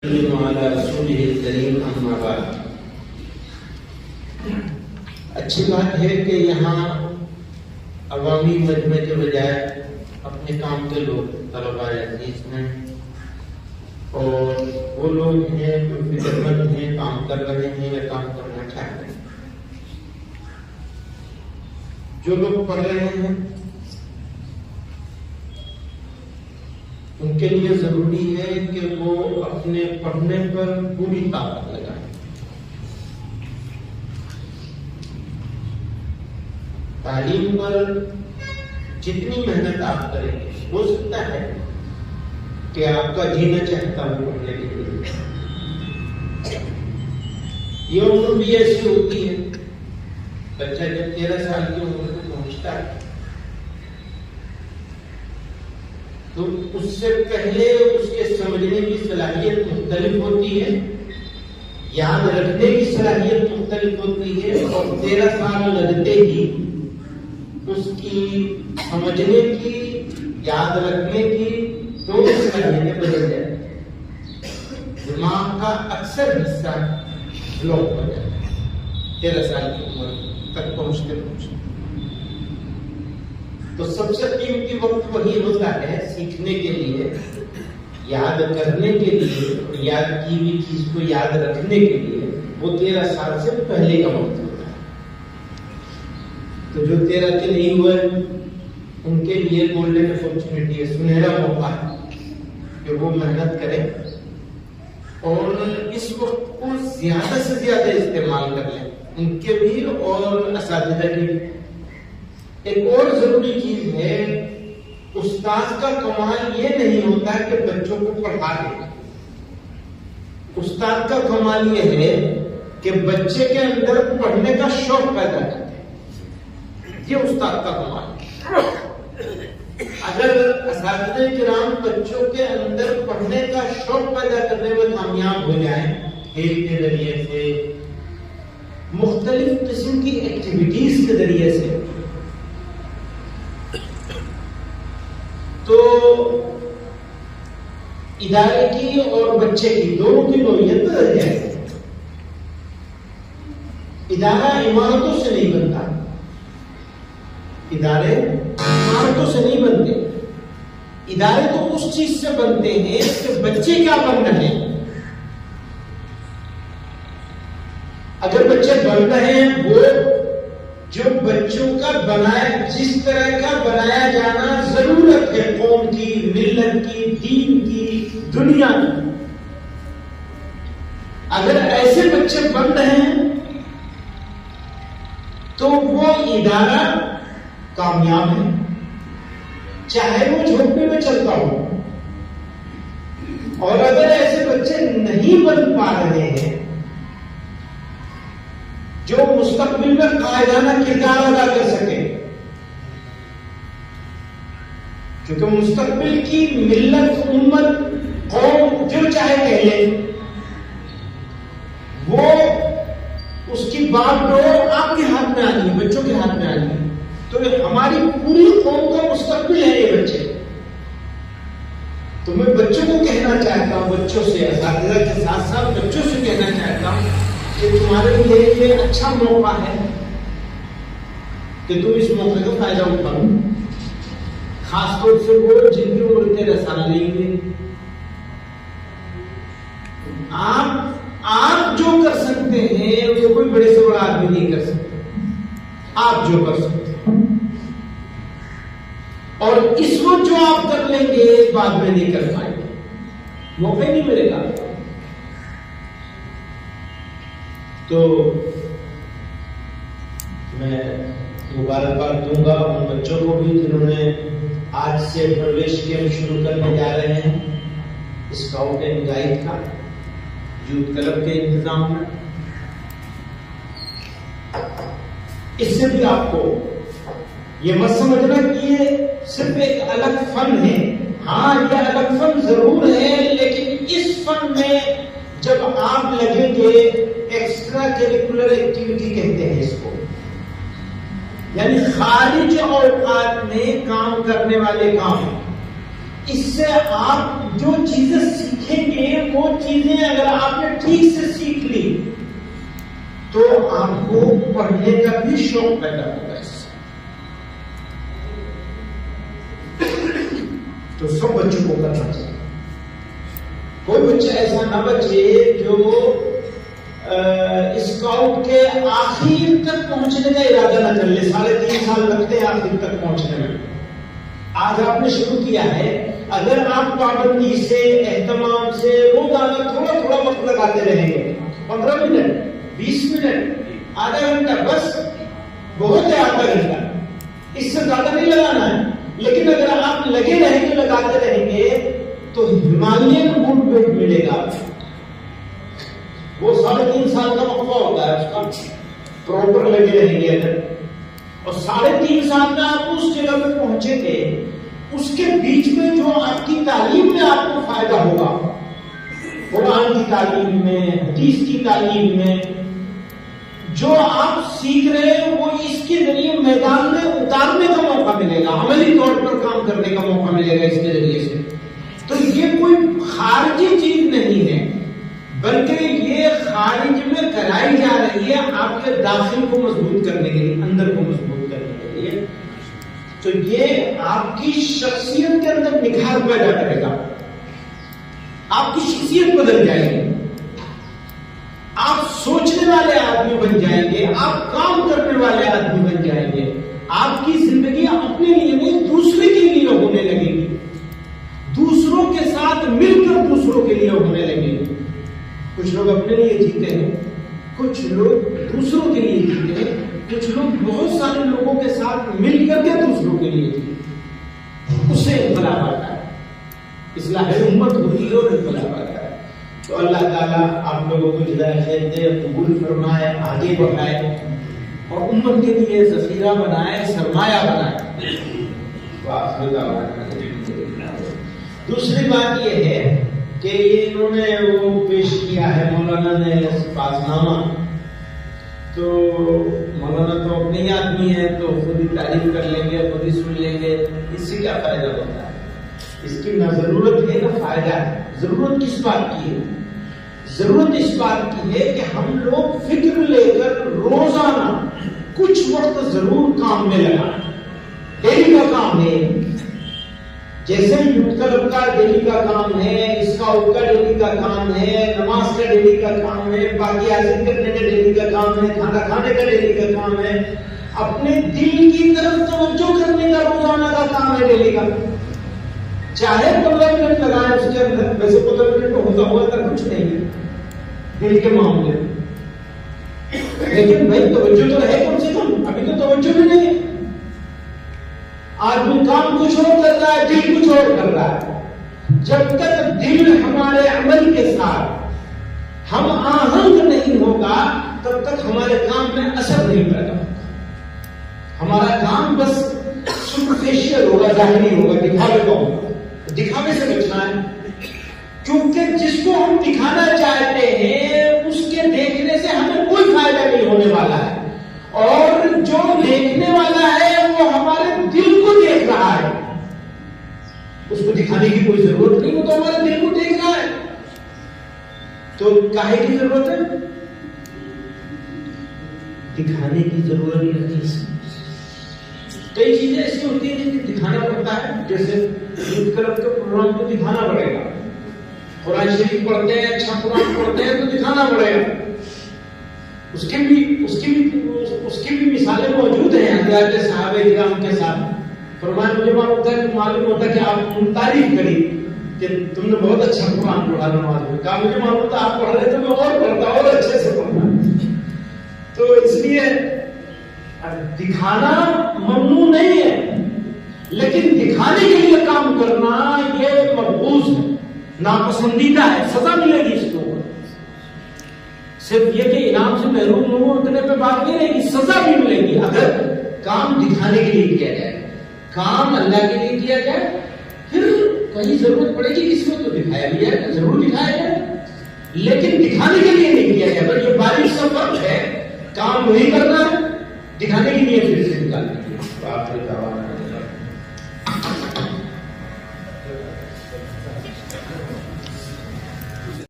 وعلى رسوله الكريم اما بعد۔ اچھی بات ہے کہ یہاں عوامی مجمع کے بجائے اپنے کام کے لوگ طلباء عزیز ہیں اور وہ لوگ ہیں جو فکر مند ہیں، کام کر رہے ہیں یا کام کرنا چاہ رہے ہیں۔ جو لوگ پڑھ رہے ہیں ان کے لیے ضروری ہے کہ وہ اپنے پڑھنے پر پوری طاقت لگائیں۔ تعلیم پر جتنی محنت آپ کریں گے، ہو سکتا ہے کہ آپ کا جینا چاہتا ہو پڑھنے کے لیے۔ یہ عمر بھی ایسی ہوتی ہے، بچہ جب 13 سال کی عمر میں پہنچتا ہے تو اس سے پہلے اس کے سمجھنے کی صلاحیت مختلف ہوتی ہے، یاد رکھنے کی صلاحیت مختلف ہوتی ہے، اور 13 سال لگتے ہی اس کی سمجھنے کی، یاد رکھنے کی دونوں صلاحیتیں بدل جاتی ہیں۔ دماغ کا اکثر حصہ بلاک ہو جاتا ہے 13 سال کی عمر تک پہنچتے۔ تو سب سے قیمتی وقت وہی ہوتا ہے سیکھنے کے لیے، یاد کرنے کے لیے، یاد کی ہوئی چیز کو یاد رکھنے کے لیے۔ وہ 13 سال سے پہلے کا وقت ہوتا ہے۔ تو جو 13 کے نہیں ہوئے ان کے لیے گولڈن اپرچونٹی ہے، سنہرا موقع ہے کہ وہ محنت کریں اور اس وقت کو زیادہ سے زیادہ استعمال کر لیں، ان کے بھی اور اساتذہ کی بھی۔ ایک اور ضروری چیز ہے، استاد کا کمال یہ نہیں ہوتا کہ بچوں کو پڑھا دے، استاد کا کمال یہ ہے کہ بچے کے اندر پڑھنے کا شوق پیدا کرے، یہ استاد کا کمال ہے۔ اگر اساتذہ کرام بچوں کے اندر پڑھنے کا شوق پیدا کرنے میں کامیاب ہو جائیں، کھیل کے ذریعے سے، مختلف قسم کی ایکٹیویٹیز کے ذریعے سے، تو ادارے کی اور بچے کی دونوں کی نوعیت بدل جائے گی۔ ادارہ عمارتوں سے نہیں بنتا، ادارے عمارتوں سے نہیں بنتے، ادارے تو اس چیز سے بنتے ہیں کہ بچے کیا بن رہے ہیں۔ اگر بچے بن رہے ہیں وہ جو بچوں کا بنایا، جس طرح کا بنایا جانا ضرورت ہے قوم کی، ملت کی، دین کی، دنیا کی، اگر ایسے بچے بن رہے ہیں تو وہ ادارہ کامیاب ہے، چاہے وہ جھونپڑی میں چلتا ہو۔ اور اگر ایسے بچے نہیں بن پا رہے ہیں جو مستقبل میں قائدانہ کردار ادا کر سکے، کیونکہ مستقبل کی ملت، امت، قوم جو چاہے کہہ لے، وہ اس کی بات ڈور آپ کے ہاتھ میں آنی ہے، بچوں کے ہاتھ میں آنی ہے۔ تو ہماری پوری قوم کا مستقبل ہے یہ بچے۔ تو میں بچوں کو کہنا چاہتا ہوں، بچوں سے، اساتذہ کے ساتھ ساتھ بچوں سے کہنا چاہتا ہوں کہ تمہارے لیے یہ اچھا موقع ہے کہ تم اس موقع کا فائدہ اٹھاؤ، خاص طور سے وہ جن کی عمر 13 سال نہیں ہوئی۔ آپ جو کر سکتے ہیں وہ کوئی بڑے سے بڑا آدمی نہیں کر سکتے، آپ جو کر سکتے ہیں، اور اس وقت جو آپ کر لیں گے بعد میں نہیں کر پائیں گے، موقع نہیں ملے گا۔ تو میں مبارکباد دوں گا ان بچوں کو بھی جنہوں نے آج سے پرویش کیمپ شروع کرنے جا رہے ہیں، اسکاؤٹ اینڈ گائیڈ کا، یوتھ کلب کے انتظام میں۔ اس سے بھی آپ کو یہ مت سمجھنا کہ یہ صرف ایک الگ فن ہے، ہاں یہ الگ فن ضرور ہے، لیکن اس فن میں جب آپ لگیں گے، ایکسٹرا کریکولر ایکٹیویٹی کہتے ہیں اس کو، یعنی خارج اوقات میں کام کرنے والے کام، اس سے آپ جو چیزیں سیکھیں سیکھیں گے وہ چیزیں اگر آپ نے ٹھیک سے سیکھ لی تو آپ کو پڑھنے کا بھی شوق پیدا ہوگا اس سے. تو سب بچوں کو کرنا چاہیے. کوئی بچہ ایسا نہ بچے جو اسکاؤٹ کے آخر تک پہنچنے کا ارادہ نہ کر لے. 3.5 سال لگتے ہیں آخر تک پہنچنے میں. آج آپ نے شروع کیا ہے, اگر آپ پابندی سے, اہتمام سے روزانہ تھوڑا تھوڑا وقت لگاتے رہیں گے, 15 منٹ, 20 منٹ, آدھا گھنٹہ, بس بہت ہے آدھا گھنٹہ, اس سے زیادہ نہیں لگانا ہے. لیکن اگر آپ لگے رہیں گے, لگاتے رہیں گے تو ہمالین گڈ ویٹ ملے گا. وہ 3.5 سال کا وقفہ ہوتا ہے اس کا, پراپر لگے رہیں گے اگر, اور 3.5 سال میں آپ اس جگہ پہ پہنچیں گے. اس کے بیچ میں جو آپ کی تعلیم میں آپ کو فائدہ ہوگا, قرآن کی تعلیم میں, حدیث کی تعلیم میں, جو آپ سیکھ رہے ہیں وہ اس کے ذریعے میدان میں اتارنے کا موقع ملے گا, عملی طور پر کام کرنے کا موقع ملے گا اس کے ذریعے سے. تو یہ کوئی خارجی چیز نہیں ہے, بلکہ یہ خارج میں کرائی جا رہی ہے آپ کے داخل کو مضبوط کرنے کے لیے, اندر کو مضبوط کرنے کے لیے. تو یہ آپ کی شخصیت کے اندر نکھار پیدا کرے گا, آپ کی شخصیت بدل جائے گی, آپ سوچنے والے آدمی بن جائیں گے, آپ کام کرنے والے آدمی بن جائیں گے. آپ کی زندگی اپنے لیے نہیں دوسرے کے لیے ہونے لگے گی, دوسروں کے ساتھ مل کر دوسروں کے لیے ہونے لگے گی. کچھ لوگ اپنے لیے جیتے ہیں, کچھ لوگ دوسروں کے لیے جیتے ہیں, کچھ لوگ بہت سارے لوگوں کے ساتھ مل کر کے دوسروں کے لیے جیتے ہیں. اس سے انقلاب آتا ہے, اصلاح امت ہوتی ہے اور انقلاب آتا ہے. تو اللہ تعالیٰ آپ لوگوں کو ہدایت دے, قبول فرمائے, آگے بڑھائے اور امت کے لیے ذخیرہ بنائے, سرمایہ بنائے. دوسری بات یہ ہے کہ انہوں نے وہ پیش کیا ہے مولانا نے پاس نامہ, تو مولانا تو اپنے ہی آدمی ہے تو خود ہی تعریف کر لیں گے, خود ہی سن لیں گے, اس سے کیا فائدہ ہوتا ہے؟ اس کی نہ ضرورت ہے نہ فائدہ ہے. ضرورت کس بات کی ہے؟ ضرورت اس بات کی ہے کہ ہم لوگ فکر لے کر روزانہ کچھ وقت ضرور کام میں لگائیں. ڈیلی کا کام ہے, جیسے یوتھ کلب کا ڈیلی کا کام ہے, اسکاؤٹ کا ڈیلی کا کام ہے, نماز کا ڈیلی کا کام ہے, باقی حاصل کرنے کا ڈیلی کا کام ہے, کھانا کھانے کا ڈیلی کا کام ہے, اپنے دل کی طرف توجہ کرنے کا روزانہ کا کام ہے ڈیلی کا. چاہے 15 منٹ لگائیں اس کے اندر, ویسے 15 منٹ میں ہوتا ہوا تک کچھ نہیں ہے دل کے معاملے, لیکن بھائی توجہ تو ہے کم سے کم. ابھی تو توجہ بھی نہیں ہے, آدمی کام کچھ اور کر رہا ہے, دل کچھ اور کر رہا ہے. جب تک دل ہمارے عمل کے ساتھ ہم آہنگ نہیں ہوگا تب تک ہمارے کام میں اثر نہیں پیدا ہوگا. ہمارا کام بس سپرفیشل ہوگا, ظاہری ہوگا, دکھاوے کا ہوگا. دکھاوے سے بچنا ہے, کیونکہ جس کو ہم دکھانا چاہتے ہیں اس کے دیکھنے سے ہمیں کوئی فائدہ نہیں ہونے والا ہے, اور جو دیکھنے والا ہے وہ ہمارے دل کو دیکھ رہا ہے. اس کو دکھانے کی کوئی ضرورت نہیں, وہ تو ہمارے دل کو دیکھ رہا ہے. تو کاہے کی ضرورت ہے؟ دکھانے کی ضرورت نہیں. کئی چیزیں ایسی ہوتی ہیں جن کو دکھانا پڑتا ہے, جیسے یوتھ کلب کے پروگرام کو دکھانا پڑے گا. قرآن شریف پڑھتے ہیں, اچھا قرآن پڑھتے ہیں تو دکھانا پڑے گا. اس کی بھی مثالیں موجود ہیں حضرات صحابہ کرام کے ساتھ. فرمایا مجھے معلوم ہوتا کہ آپ تعریف کری کہ تم نے بہت اچھا قرآن پڑھا نماز میں. کہا مجھے معلوم تھا آپ پڑھ رہے تو میں اور پڑھتا اور اچھے سے پڑھتا. تو اس لیے دکھانا ممنوع نہیں ہے, لیکن دکھانے کے لیے کام کرنا یہ مقبوض ہے, ناپسندیدہ ہے, سزا ملے گی اس کو. صرف یہ کہ انعام سے محروم ہو اتنے پہ بات نہیں رہے گی, سزا بھی ملے گی اگر کام دکھانے کے لیے کیا جائے. کام اللہ کے لیے کیا جائے, پھر کہیں ضرورت پڑے گی کسی کو تو دکھایا بھی جائے, ضرور دکھایا جائے, لیکن دکھانے کے لیے نہیں کیا جائے. بس یہ بارش کا فرق ہے, کام وہی کرنا ہے, دکھانے کے لیے پھر سے نکالنے کے لیے.